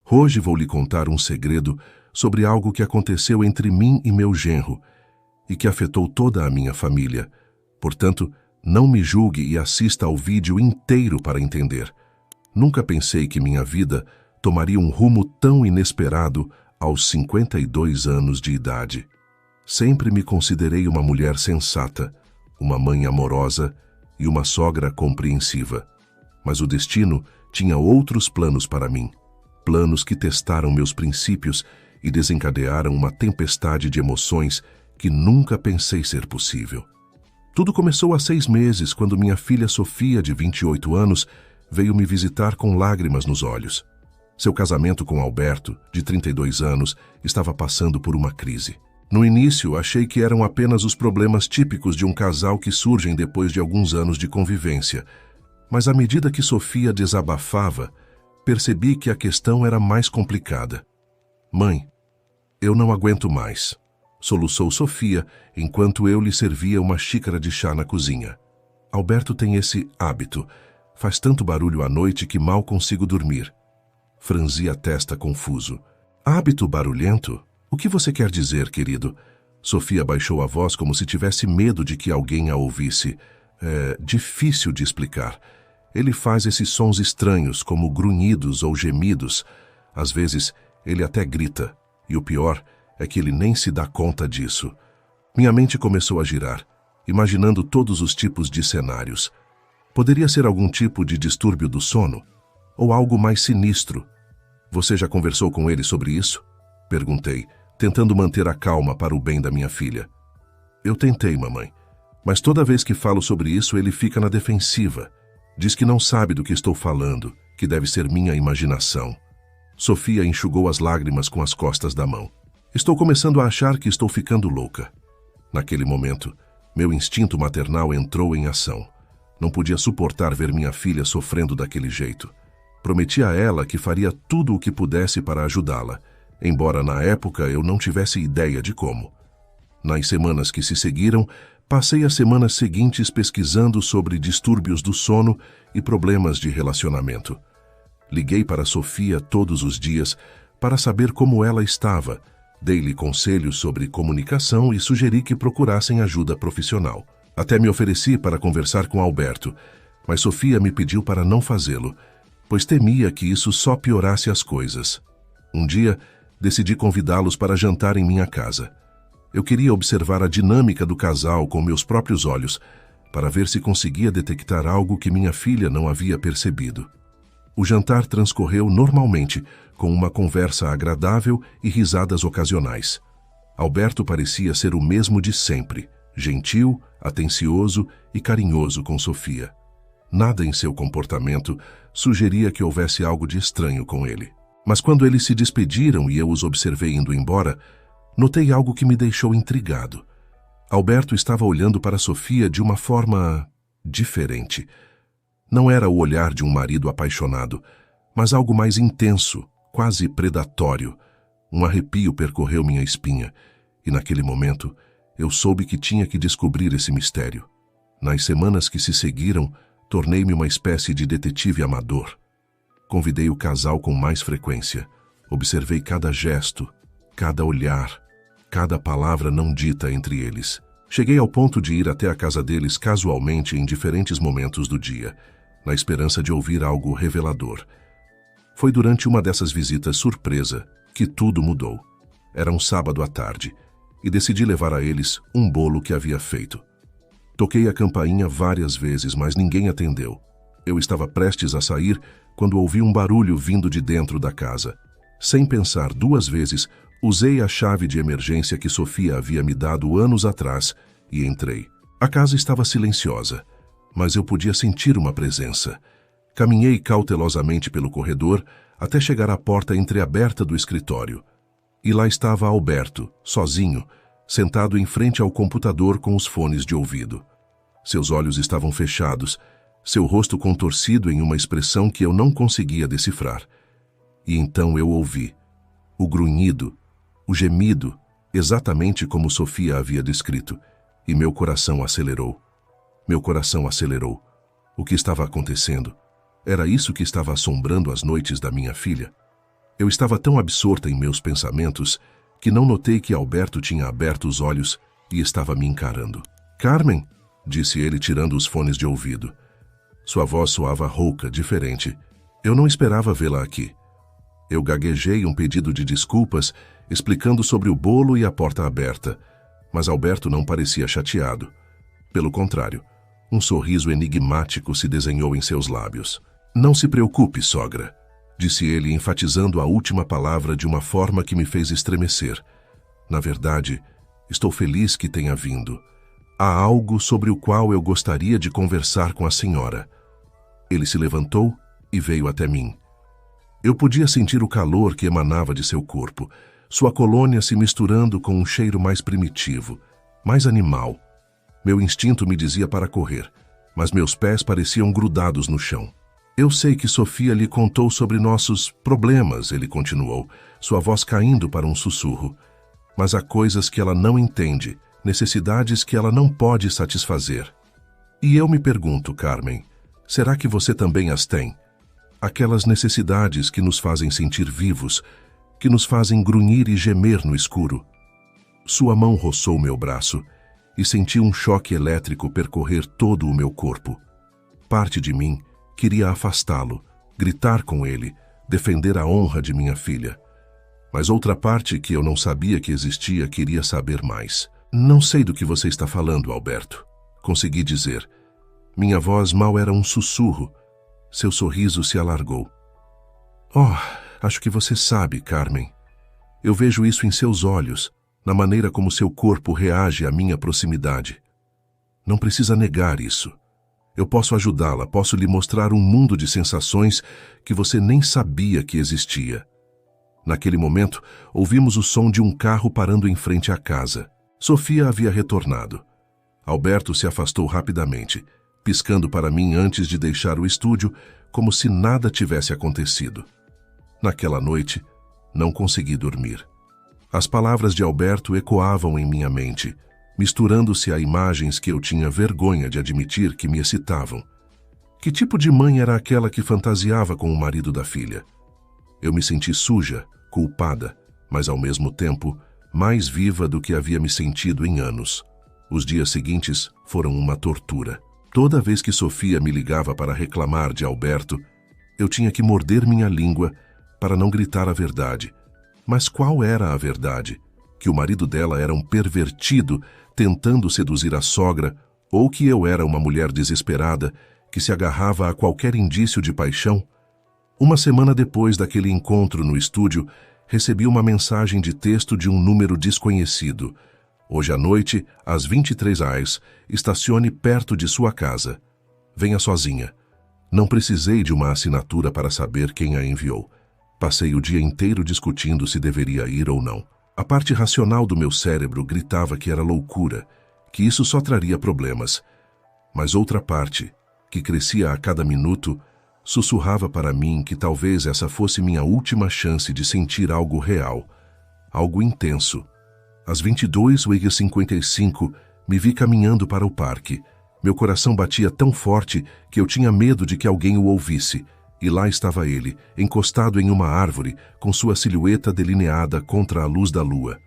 Hoje vou lhe contar um segredo sobre algo que aconteceu entre mim e meu genro e que afetou toda a minha família. Portanto, não me julgue e assista ao vídeo inteiro para entender. Nunca pensei que minha vida tomaria um rumo tão inesperado aos 52 anos de idade. Sempre me considerei uma mulher sensata, uma mãe amorosa e uma sogra compreensiva. Mas o destino tinha outros planos para mim. Planos que testaram meus princípios e desencadearam uma tempestade de emoções que nunca pensei ser possível. Tudo começou há 6 meses, quando minha filha Sofia, de 28 anos, veio me visitar com lágrimas nos olhos. Seu casamento com Alberto, de 32 anos, estava passando por uma crise. No início, achei que eram apenas os problemas típicos de um casal que surgem depois de alguns anos de convivência. Mas à medida que Sofia desabafava, percebi que a questão era mais complicada. "Mãe, eu não aguento mais", soluçou Sofia enquanto eu lhe servia uma xícara de chá na cozinha. "Alberto tem esse hábito. Faz tanto barulho à noite que mal consigo dormir." Franzi a testa confuso. "Hábito barulhento? O que você quer dizer, querido?" Sofia baixou a voz como se tivesse medo de que alguém a ouvisse. "É difícil de explicar. Ele faz esses sons estranhos, como grunhidos ou gemidos. Às vezes, ele até grita. E o pior é que ele nem se dá conta disso." Minha mente começou a girar, imaginando todos os tipos de cenários. Poderia ser algum tipo de distúrbio do sono? Ou algo mais sinistro? "Você já conversou com ele sobre isso?" Perguntei, tentando manter a calma para o bem da minha filha. "Eu tentei, mamãe. Mas toda vez que falo sobre isso, ele fica na defensiva. Diz que não sabe do que estou falando, que deve ser minha imaginação." Sofia enxugou as lágrimas com as costas da mão. "Estou começando a achar que estou ficando louca." Naquele momento, meu instinto maternal entrou em ação. Não podia suportar ver minha filha sofrendo daquele jeito. Prometi a ela que faria tudo o que pudesse para ajudá-la, embora na época eu não tivesse ideia de como. Nas semanas que se seguiram, passei as semanas seguintes pesquisando sobre distúrbios do sono e problemas de relacionamento. Liguei para Sofia todos os dias para saber como ela estava, dei-lhe conselhos sobre comunicação e sugeri que procurassem ajuda profissional. Até me ofereci para conversar com Alberto, mas Sofia me pediu para não fazê-lo, pois temia que isso só piorasse as coisas. Um dia, decidi convidá-los para jantar em minha casa. Eu queria observar a dinâmica do casal com meus próprios olhos, para ver se conseguia detectar algo que minha filha não havia percebido. O jantar transcorreu normalmente, com uma conversa agradável e risadas ocasionais. Alberto parecia ser o mesmo de sempre, gentil, atencioso e carinhoso com Sofia. Nada em seu comportamento sugeria que houvesse algo de estranho com ele. Mas quando eles se despediram e eu os observei indo embora, notei algo que me deixou intrigado. Alberto estava olhando para Sofia de uma forma diferente. Não era o olhar de um marido apaixonado, mas algo mais intenso, quase predatório. Um arrepio percorreu minha espinha, e naquele momento eu soube que tinha que descobrir esse mistério. Nas semanas que se seguiram, tornei-me uma espécie de detetive amador. Convidei o casal com mais frequência. Observei cada gesto, cada olhar, cada palavra não dita entre eles. Cheguei ao ponto de ir até a casa deles casualmente em diferentes momentos do dia, na esperança de ouvir algo revelador. Foi durante uma dessas visitas surpresa que tudo mudou. Era um sábado à tarde, e decidi levar a eles um bolo que havia feito. Toquei a campainha várias vezes, mas ninguém atendeu. Eu estava prestes a sair quando ouvi um barulho vindo de dentro da casa. Sem pensar 2 vezes, usei a chave de emergência que Sofia havia me dado anos atrás e entrei. A casa estava silenciosa, mas eu podia sentir uma presença. Caminhei cautelosamente pelo corredor até chegar à porta entreaberta do escritório. E lá estava Alberto, sozinho, sentado em frente ao computador com os fones de ouvido. Seus olhos estavam fechados, seu rosto contorcido em uma expressão que eu não conseguia decifrar. E então eu ouvi o grunhido, o gemido, exatamente como Sofia havia descrito, e meu coração acelerou. Meu coração acelerou. O que estava acontecendo? Era isso que estava assombrando as noites da minha filha? Eu estava tão absorta em meus pensamentos que não notei que Alberto tinha aberto os olhos e estava me encarando. Carmen, disse ele tirando os fones de ouvido. Sua voz soava rouca, diferente. Eu não esperava vê-la aqui. Eu gaguejei um pedido de desculpas, explicando sobre o bolo e a porta aberta, mas Alberto não parecia chateado. Pelo contrário, um sorriso enigmático se desenhou em seus lábios. Não se preocupe, sogra, disse ele, enfatizando a última palavra de uma forma que me fez estremecer. Na verdade, estou feliz que tenha vindo. Há algo sobre o qual eu gostaria de conversar com a senhora. Ele se levantou e veio até mim. Eu podia sentir o calor que emanava de seu corpo, sua colônia se misturando com um cheiro mais primitivo, mais animal. Meu instinto me dizia para correr, mas meus pés pareciam grudados no chão. Eu sei que Sofia lhe contou sobre nossos problemas, ele continuou, sua voz caindo para um sussurro. Mas há coisas que ela não entende, necessidades que ela não pode satisfazer. E eu me pergunto, Carmen, será que você também as tem? Aquelas necessidades que nos fazem sentir vivos, que nos fazem grunhir e gemer no escuro. Sua mão roçou meu braço e senti um choque elétrico percorrer todo o meu corpo. Parte de mim queria afastá-lo, gritar com ele, defender a honra de minha filha. Mas outra parte que eu não sabia que existia queria saber mais. Não sei do que você está falando, Alberto. Consegui dizer. Minha voz mal era um sussurro. Seu sorriso se alargou. Oh, acho que você sabe, Carmen. Eu vejo isso em seus olhos, na maneira como seu corpo reage à minha proximidade. Não precisa negar isso. Eu posso ajudá-la, posso lhe mostrar um mundo de sensações que você nem sabia que existia. Naquele momento, ouvimos o som de um carro parando em frente à casa. Sofia havia retornado. Alberto se afastou rapidamente, piscando para mim antes de deixar o estúdio, como se nada tivesse acontecido. Naquela noite, não consegui dormir. As palavras de Alberto ecoavam em minha mente, misturando-se a imagens que eu tinha vergonha de admitir que me excitavam. Que tipo de mãe era aquela que fantasiava com o marido da filha? Eu me senti suja, culpada, mas ao mesmo tempo mais viva do que havia me sentido em anos. Os dias seguintes foram uma tortura. Toda vez que Sofia me ligava para reclamar de Alberto, eu tinha que morder minha língua para não gritar a verdade. Mas qual era a verdade? Que o marido dela era um pervertido tentando seduzir a sogra, ou que eu era uma mulher desesperada que se agarrava a qualquer indício de paixão? Uma semana depois daquele encontro no estúdio, recebi uma mensagem de texto de um número desconhecido. Hoje à noite, às 23h, estacione perto de sua casa. Venha sozinha. Não precisei de uma assinatura para saber quem a enviou. Passei o dia inteiro discutindo se deveria ir ou não. A parte racional do meu cérebro gritava que era loucura, que isso só traria problemas. Mas outra parte, que crescia a cada minuto, sussurrava para mim que talvez essa fosse minha última chance de sentir algo real, algo intenso. Às 22h55, me vi caminhando para o parque. Meu coração batia tão forte que eu tinha medo de que alguém o ouvisse. E lá estava ele, encostado em uma árvore, com sua silhueta delineada contra a luz da lua.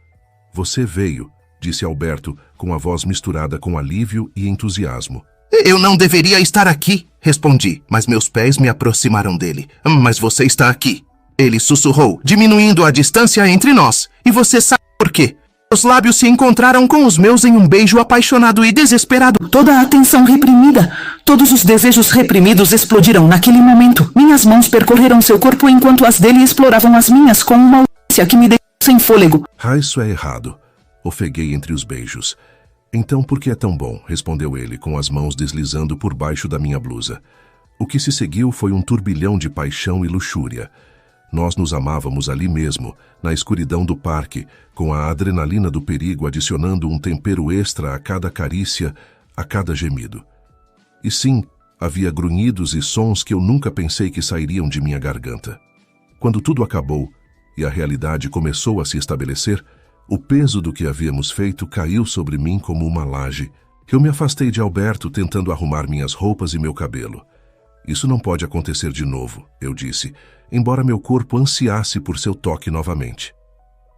Você veio, disse Alberto, com a voz misturada com alívio e entusiasmo. Eu não deveria estar aqui, respondi, mas meus pés me aproximaram dele. Mas você está aqui. Ele sussurrou, diminuindo a distância entre nós. E você sabe por quê? Os lábios se encontraram com os meus em um beijo apaixonado e desesperado. Toda a atenção reprimida, todos os desejos reprimidos explodiram naquele momento. Minhas mãos percorreram seu corpo enquanto as dele exploravam as minhas com uma urgência que me deixou sem fôlego. Isso é errado, ofeguei entre os beijos. Então por que é tão bom? Respondeu ele, com as mãos deslizando por baixo da minha blusa. O que se seguiu foi um turbilhão de paixão e luxúria. Nós nos amávamos ali mesmo, na escuridão do parque, com a adrenalina do perigo adicionando um tempero extra a cada carícia, a cada gemido. E sim, havia grunhidos e sons que eu nunca pensei que sairiam de minha garganta. Quando tudo acabou e a realidade começou a se estabelecer, o peso do que havíamos feito caiu sobre mim como uma laje. Eu me afastei de Alberto tentando arrumar minhas roupas e meu cabelo. Isso não pode acontecer de novo, eu disse. embora meu corpo ansiasse por seu toque novamente.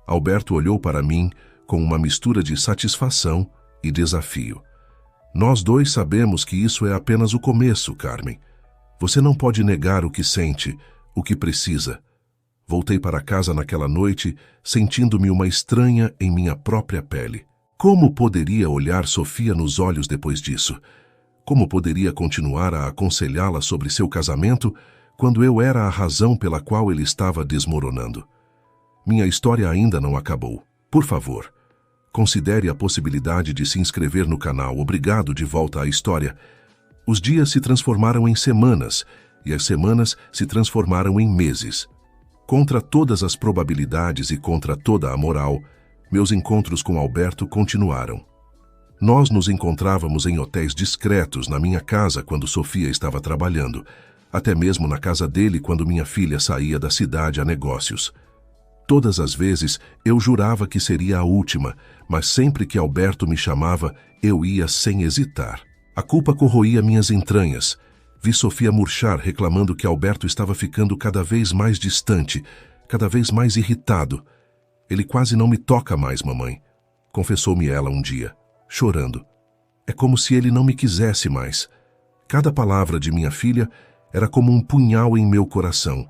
Alberto olhou para mim com uma mistura de satisfação e desafio. Nós dois sabemos que isso é apenas o começo, Carmen. Você não pode negar o que sente, o que precisa. Voltei para casa naquela noite, sentindo-me uma estranha em minha própria pele. Como poderia olhar Sofia nos olhos depois disso? Como poderia continuar a aconselhá-la sobre seu casamento quando eu era a razão pela qual ele estava desmoronando? Minha história ainda não acabou. Por favor, considere a possibilidade de se inscrever no canal. Obrigado. De volta à história. Os dias se transformaram em semanas e as semanas se transformaram em meses. Contra todas as probabilidades e contra toda a moral, meus encontros com Alberto continuaram. Nós nos encontrávamos em hotéis discretos na minha casa quando Sofia estava trabalhando, até mesmo na casa dele quando minha filha saía da cidade a negócios. Todas as vezes eu jurava que seria a última, mas sempre que Alberto me chamava, eu ia sem hesitar. A culpa corroía minhas entranhas. Vi Sofia murchar, reclamando que Alberto estava ficando cada vez mais distante, cada vez mais irritado. Ele quase não me toca mais, mamãe, confessou-me ela um dia, chorando. É como se ele não me quisesse mais. Cada palavra de minha filha era como um punhal em meu coração.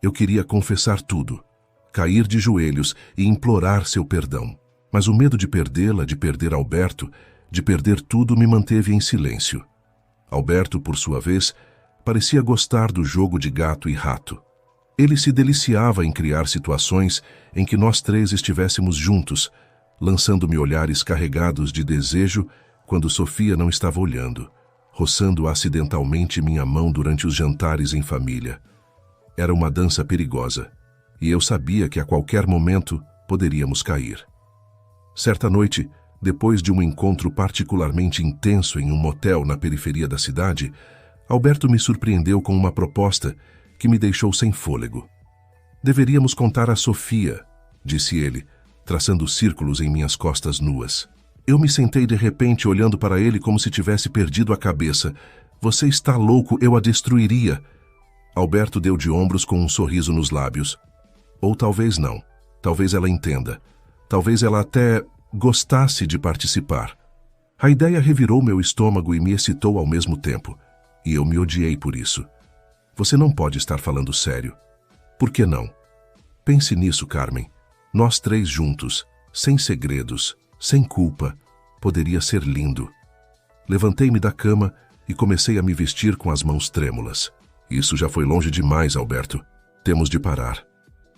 Eu queria confessar tudo, cair de joelhos e implorar seu perdão. Mas o medo de perdê-la, de perder Alberto, de perder tudo, me manteve em silêncio. Alberto, por sua vez, parecia gostar do jogo de gato e rato. Ele se deliciava em criar situações em que nós três estivéssemos juntos, lançando-me olhares carregados de desejo quando Sofia não estava olhando, roçando acidentalmente minha mão durante os jantares em família. Era uma dança perigosa, e eu sabia que a qualquer momento poderíamos cair. Certa noite, depois de um encontro particularmente intenso em um motel na periferia da cidade, Alberto me surpreendeu com uma proposta que me deixou sem fôlego. Deveríamos contar a Sofia, disse ele, traçando círculos em minhas costas nuas. Eu me sentei de repente olhando para ele como se tivesse perdido a cabeça. Você está louco, eu a destruiria. Alberto deu de ombros com um sorriso nos lábios. Ou talvez não. Talvez ela entenda. Talvez ela até gostasse de participar. A ideia revirou meu estômago e me excitou ao mesmo tempo. E eu me odiei por isso. Você não pode estar falando sério. Por que não? Pense nisso, Carmen. Nós três juntos, sem segredos, sem culpa, poderia ser lindo. Levantei-me da cama e comecei a me vestir com as mãos trêmulas. Isso já foi longe demais, Alberto. Temos de parar.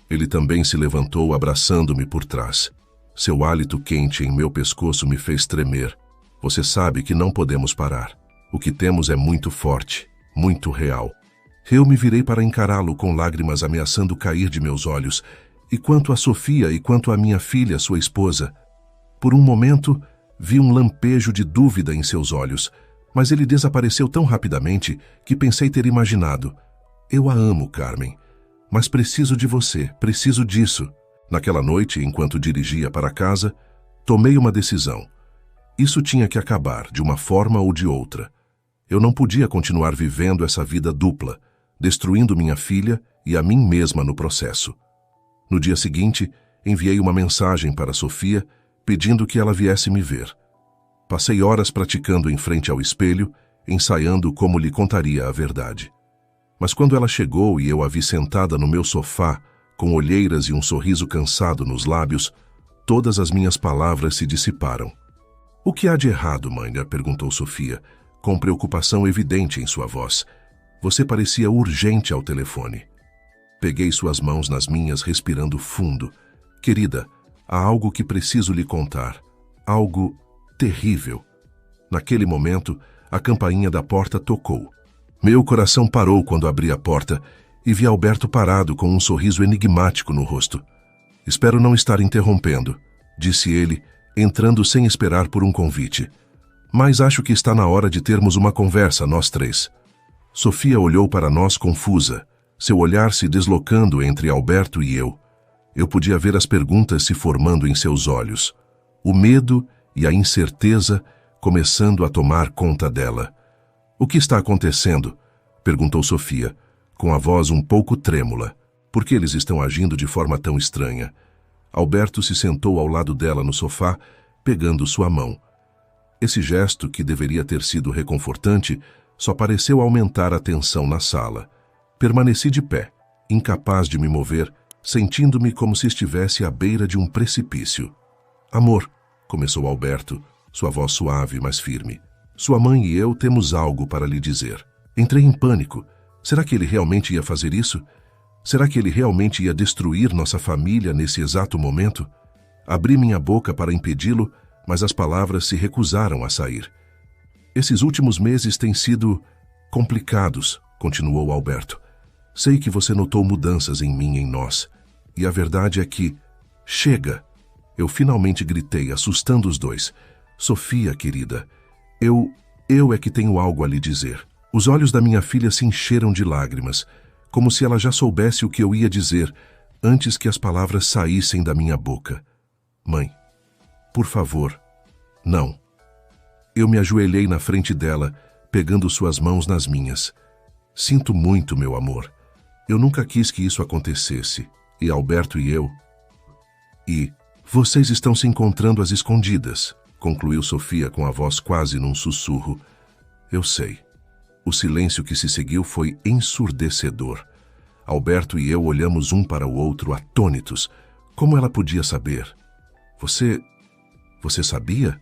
Ele também se levantou, abraçando-me por trás. Seu hálito quente em meu pescoço me fez tremer. Você sabe que não podemos parar. O que temos é muito forte, muito real. Eu me virei para encará-lo com lágrimas ameaçando cair de meus olhos. E quanto a Sofia e quanto a minha filha, sua esposa? Por um momento, vi um lampejo de dúvida em seus olhos, mas ele desapareceu tão rapidamente que pensei ter imaginado. Eu a amo, Carmen, mas preciso de você, preciso disso. Naquela noite, enquanto dirigia para casa, tomei uma decisão. Isso tinha que acabar, de uma forma ou de outra. Eu não podia continuar vivendo essa vida dupla, destruindo minha filha e a mim mesma no processo. No dia seguinte, enviei uma mensagem para Sofia, pedindo que ela viesse me ver. Passei horas praticando em frente ao espelho, ensaiando como lhe contaria a verdade. Mas quando ela chegou e eu a vi sentada no meu sofá, com olheiras e um sorriso cansado nos lábios, todas as minhas palavras se dissiparam. O que há de errado, mãe? Perguntou Sofia, com preocupação evidente em sua voz. Você parecia urgente ao telefone. Peguei suas mãos nas minhas, respirando fundo. Querida, há algo que preciso lhe contar. Algo terrível. Naquele momento, a campainha da porta tocou. Meu coração parou quando abri a porta e vi Alberto parado com um sorriso enigmático no rosto. Espero não estar interrompendo, disse ele, entrando sem esperar por um convite. Mas acho que está na hora de termos uma conversa, nós três. Sofia olhou para nós confusa, seu olhar se deslocando entre Alberto e eu. Eu podia ver as perguntas se formando em seus olhos, o medo e a incerteza começando a tomar conta dela. O que está acontecendo? Perguntou Sofia, com a voz um pouco trêmula. Por que eles estão agindo de forma tão estranha? Alberto se sentou ao lado dela no sofá, pegando sua mão. Esse gesto, que deveria ter sido reconfortante, só pareceu aumentar a tensão na sala. Permaneci de pé, incapaz de me mover, sentindo-me como se estivesse à beira de um precipício. Amor, começou Alberto, sua voz suave, mas firme. Sua mãe e eu temos algo para lhe dizer. Entrei em pânico. Será que ele realmente ia fazer isso? Será que ele realmente ia destruir nossa família nesse exato momento? Abri minha boca para impedi-lo, mas as palavras se recusaram a sair. Esses últimos meses têm sido complicados, continuou Alberto. Sei que você notou mudanças em mim e em nós. E a verdade é que... Chega! Eu finalmente gritei, assustando os dois. Sofia, querida, eu é que tenho algo a lhe dizer. Os olhos da minha filha se encheram de lágrimas, como se ela já soubesse o que eu ia dizer antes que as palavras saíssem da minha boca. Mãe, por favor, não. Eu me ajoelhei na frente dela, pegando suas mãos nas minhas. Sinto muito, meu amor. Eu nunca quis que isso acontecesse. E Alberto e eu... E vocês estão se encontrando às escondidas, concluiu Sofia com a voz quase num sussurro. Eu sei. O silêncio que se seguiu foi ensurdecedor. Alberto e eu olhamos um para o outro, atônitos. Como ela podia saber? Você sabia?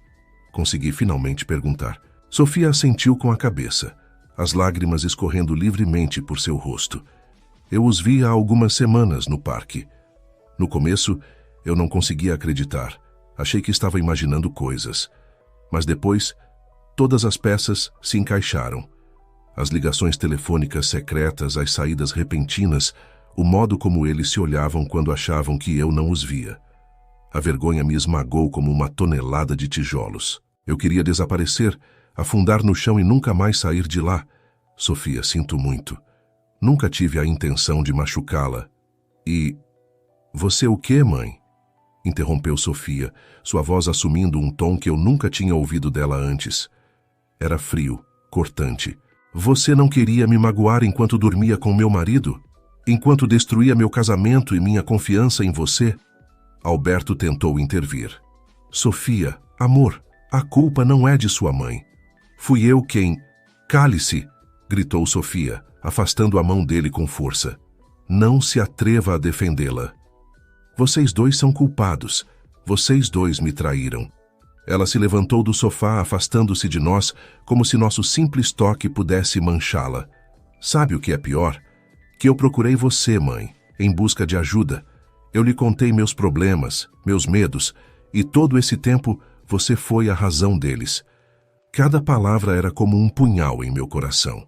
Consegui finalmente perguntar. Sofia assentiu com a cabeça, as lágrimas escorrendo livremente por seu rosto. Eu os vi há algumas semanas no parque. No começo, eu não conseguia acreditar. Achei que estava imaginando coisas. Mas depois, todas as peças se encaixaram. As ligações telefônicas secretas, as saídas repentinas, o modo como eles se olhavam quando achavam que eu não os via. A vergonha me esmagou como uma tonelada de tijolos. Eu queria desaparecer, afundar no chão e nunca mais sair de lá. Sofia, sinto muito. Nunca tive a intenção de machucá-la. E... Você o quê, mãe? Interrompeu Sofia, sua voz assumindo um tom que eu nunca tinha ouvido dela antes. Era frio, cortante. Você não queria me magoar enquanto dormia com meu marido? Enquanto destruía meu casamento e minha confiança em você? Alberto tentou intervir. Sofia, amor, a culpa não é de sua mãe. Fui eu quem... Cale-se, gritou Sofia, afastando a mão dele com força. Não se atreva a defendê-la. Vocês dois são culpados. Vocês dois me traíram. Ela se levantou do sofá, afastando-se de nós, como se nosso simples toque pudesse manchá-la. Sabe o que é pior? Que eu procurei você, mãe, em busca de ajuda. Eu lhe contei meus problemas, meus medos, e todo esse tempo você foi a razão deles. Cada palavra era como um punhal em meu coração.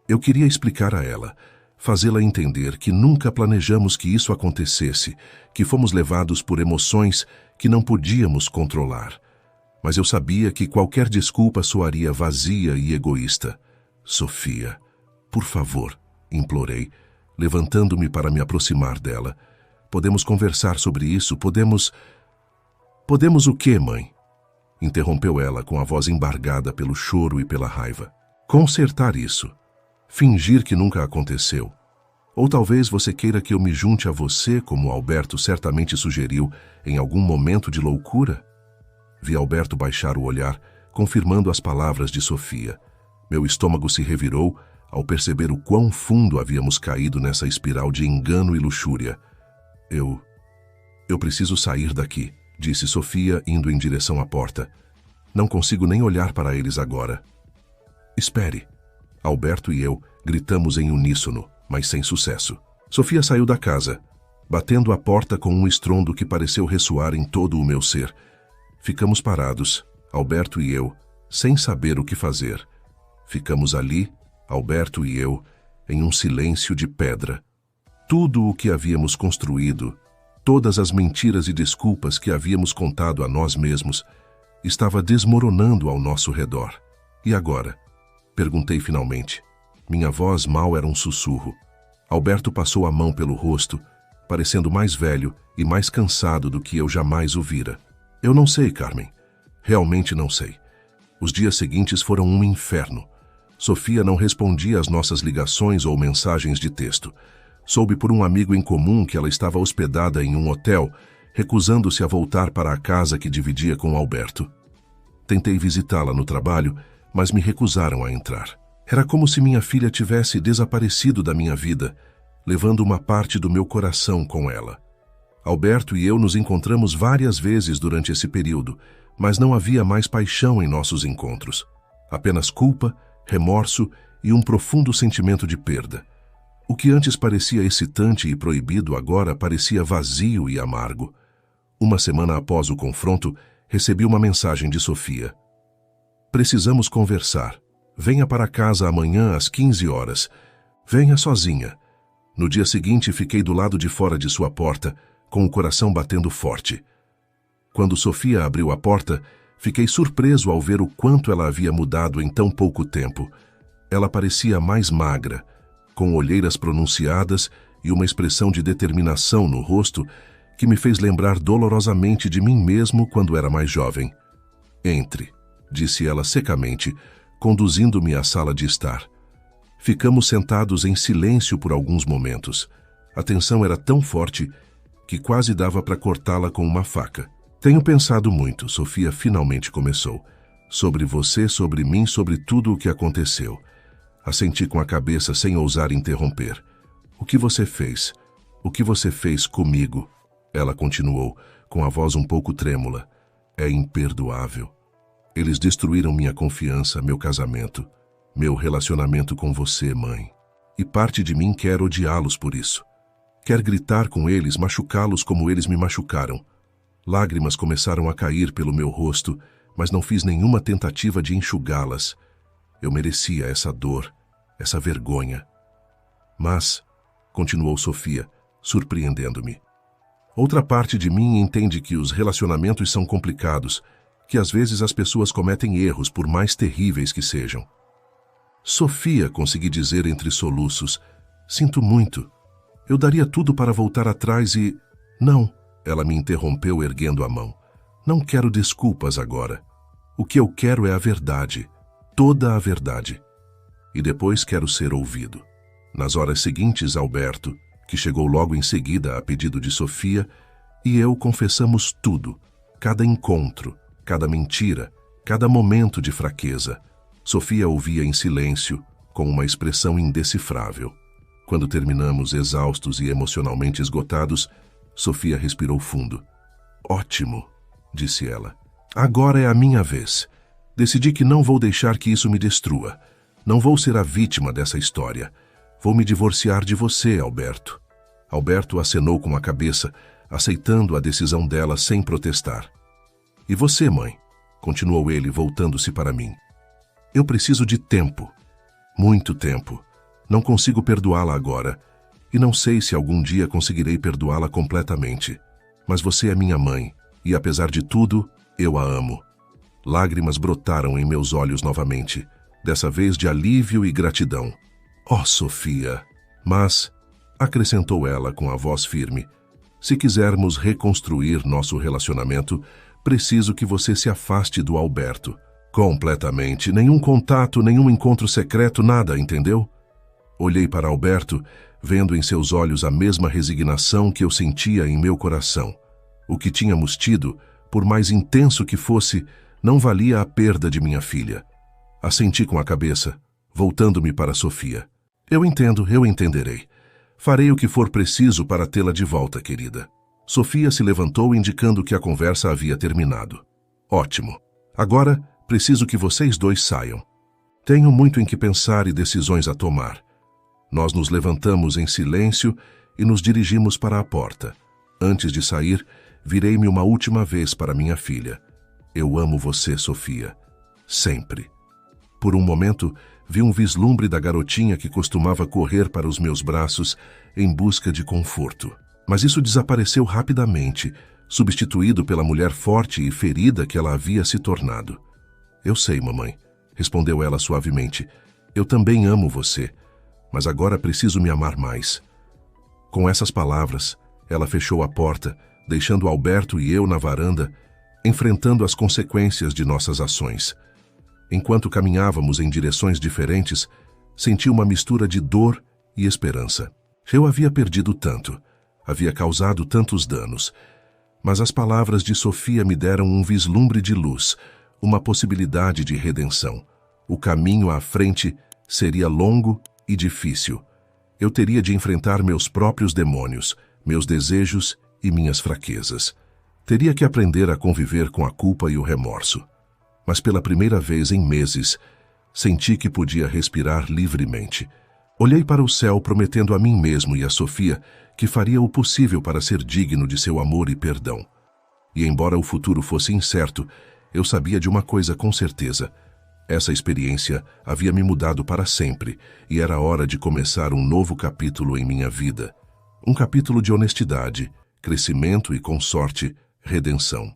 Eu queria explicar a ela, fazê-la entender que nunca planejamos que isso acontecesse, que fomos levados por emoções que não podíamos controlar. Mas eu sabia que qualquer desculpa soaria vazia e egoísta. Sofia, por favor, implorei, levantando-me para me aproximar dela. Podemos conversar sobre isso, podemos... Podemos o quê, mãe? Interrompeu ela com a voz embargada pelo choro e pela raiva. Consertar isso. Fingir que nunca aconteceu. Ou talvez você queira que eu me junte a você, como Alberto certamente sugeriu, em algum momento de loucura? Vi Alberto baixar o olhar, confirmando as palavras de Sofia. Meu estômago se revirou ao perceber o quão fundo havíamos caído nessa espiral de engano e luxúria. Eu preciso sair daqui, disse Sofia, indo em direção à porta. Não consigo nem olhar para eles agora. Espere. Alberto e eu gritamos em uníssono, mas sem sucesso. Sofia saiu da casa, batendo a porta com um estrondo que pareceu ressoar em todo o meu ser. Ficamos parados, Alberto e eu, sem saber o que fazer. Ficamos ali, Alberto e eu, em um silêncio de pedra. Tudo o que havíamos construído, todas as mentiras e desculpas que havíamos contado a nós mesmos, estava desmoronando ao nosso redor. E agora? Perguntei finalmente. Minha voz mal era um sussurro. Alberto passou a mão pelo rosto, parecendo mais velho e mais cansado do que eu jamais o vira. Eu não sei, Carmen. Realmente não sei. Os dias seguintes foram um inferno. Sofia não respondia às nossas ligações ou mensagens de texto. Soube por um amigo em comum que ela estava hospedada em um hotel, recusando-se a voltar para a casa que dividia com Alberto. Tentei visitá-la no trabalho, mas me recusaram a entrar. Era como se minha filha tivesse desaparecido da minha vida, levando uma parte do meu coração com ela. Alberto e eu nos encontramos várias vezes durante esse período, mas não havia mais paixão em nossos encontros. Apenas culpa, remorso e um profundo sentimento de perda. O que antes parecia excitante e proibido agora parecia vazio e amargo. Uma semana após o confronto, recebi uma mensagem de Sofia. Precisamos conversar. Venha para casa amanhã às 15 horas. Venha sozinha. No dia seguinte, fiquei do lado de fora de sua porta, com o coração batendo forte. Quando Sofia abriu a porta, fiquei surpreso ao ver o quanto ela havia mudado em tão pouco tempo. Ela parecia mais magra, com olheiras pronunciadas e uma expressão de determinação no rosto que me fez lembrar dolorosamente de mim mesmo quando era mais jovem. Entre, disse ela secamente, conduzindo-me à sala de estar. Ficamos sentados em silêncio por alguns momentos. A tensão era tão forte que quase dava para cortá-la com uma faca. Tenho pensado muito, Sofia finalmente começou. Sobre você, sobre mim, sobre tudo o que aconteceu. Assenti com a cabeça sem ousar interromper. O que você fez? O que você fez comigo? Ela continuou, com a voz um pouco trêmula. É imperdoável. Eles destruíram minha confiança, meu casamento, meu relacionamento com você, mãe. E parte de mim quer odiá-los por isso. Quer gritar com eles, machucá-los como eles me machucaram. Lágrimas começaram a cair pelo meu rosto, mas não fiz nenhuma tentativa de enxugá-las. Eu merecia essa dor, essa vergonha. Mas, continuou Sofia, surpreendendo-me, outra parte de mim entende que os relacionamentos são complicados, que às vezes as pessoas cometem erros por mais terríveis que sejam. Sofia, consegui dizer entre soluços, sinto muito. Eu daria tudo para voltar atrás e... Não, ela me interrompeu erguendo a mão. Não quero desculpas agora. O que eu quero é a verdade, toda a verdade. E depois quero ser ouvido. Nas horas seguintes, Alberto, que chegou logo em seguida a pedido de Sofia, e eu confessamos tudo, cada encontro, cada mentira, cada momento de fraqueza. Sofia ouvia em silêncio, com uma expressão indecifrável. Quando terminamos, exaustos e emocionalmente esgotados, Sofia respirou fundo. Ótimo, disse ela. Agora é a minha vez. Decidi que não vou deixar que isso me destrua. Não vou ser a vítima dessa história. Vou me divorciar de você, Alberto. Alberto acenou com a cabeça, aceitando a decisão dela sem protestar. E você, mãe? Continuou ele, voltando-se para mim. Eu preciso de tempo. Muito tempo. Não consigo perdoá-la agora. E não sei se algum dia conseguirei perdoá-la completamente. Mas você é minha mãe, e apesar de tudo, eu a amo. Lágrimas brotaram em meus olhos novamente, dessa vez de alívio e gratidão. Oh, Sofia! Mas, acrescentou ela com a voz firme, se quisermos reconstruir nosso relacionamento, preciso que você se afaste do Alberto. Completamente. Nenhum contato, nenhum encontro secreto, nada, entendeu? Olhei para Alberto, vendo em seus olhos a mesma resignação que eu sentia em meu coração. O que tínhamos tido, por mais intenso que fosse, não valia a perda de minha filha. Assenti com a cabeça, voltando-me para Sofia. Eu entendo, eu entenderei. Farei o que for preciso para tê-la de volta, querida. Sofia se levantou, indicando que a conversa havia terminado. Ótimo. Agora, preciso que vocês dois saiam. Tenho muito em que pensar e decisões a tomar. Nós nos levantamos em silêncio e nos dirigimos para a porta. Antes de sair, virei-me uma última vez para minha filha. Eu amo você, Sofia. Sempre. Por um momento, vi um vislumbre da garotinha que costumava correr para os meus braços em busca de conforto. Mas isso desapareceu rapidamente, substituído pela mulher forte e ferida que ela havia se tornado. Eu sei, mamãe, respondeu ela suavemente. Eu também amo você, mas agora preciso me amar mais. Com essas palavras, ela fechou a porta, deixando Alberto e eu na varanda, enfrentando as consequências de nossas ações. Enquanto caminhávamos em direções diferentes, senti uma mistura de dor e esperança. Eu havia perdido tanto, havia causado tantos danos, mas as palavras de Sofia me deram um vislumbre de luz, uma possibilidade de redenção. O caminho à frente seria longo e difícil. Eu teria de enfrentar meus próprios demônios, meus desejos e minhas fraquezas. Teria que aprender a conviver com a culpa e o remorso. Mas pela primeira vez em meses, senti que podia respirar livremente. Olhei para o céu prometendo a mim mesmo e a Sofia que faria o possível para ser digno de seu amor e perdão. E embora o futuro fosse incerto, eu sabia de uma coisa com certeza. Essa experiência havia me mudado para sempre e era hora de começar um novo capítulo em minha vida. Um capítulo de honestidade, crescimento e, com sorte, redenção.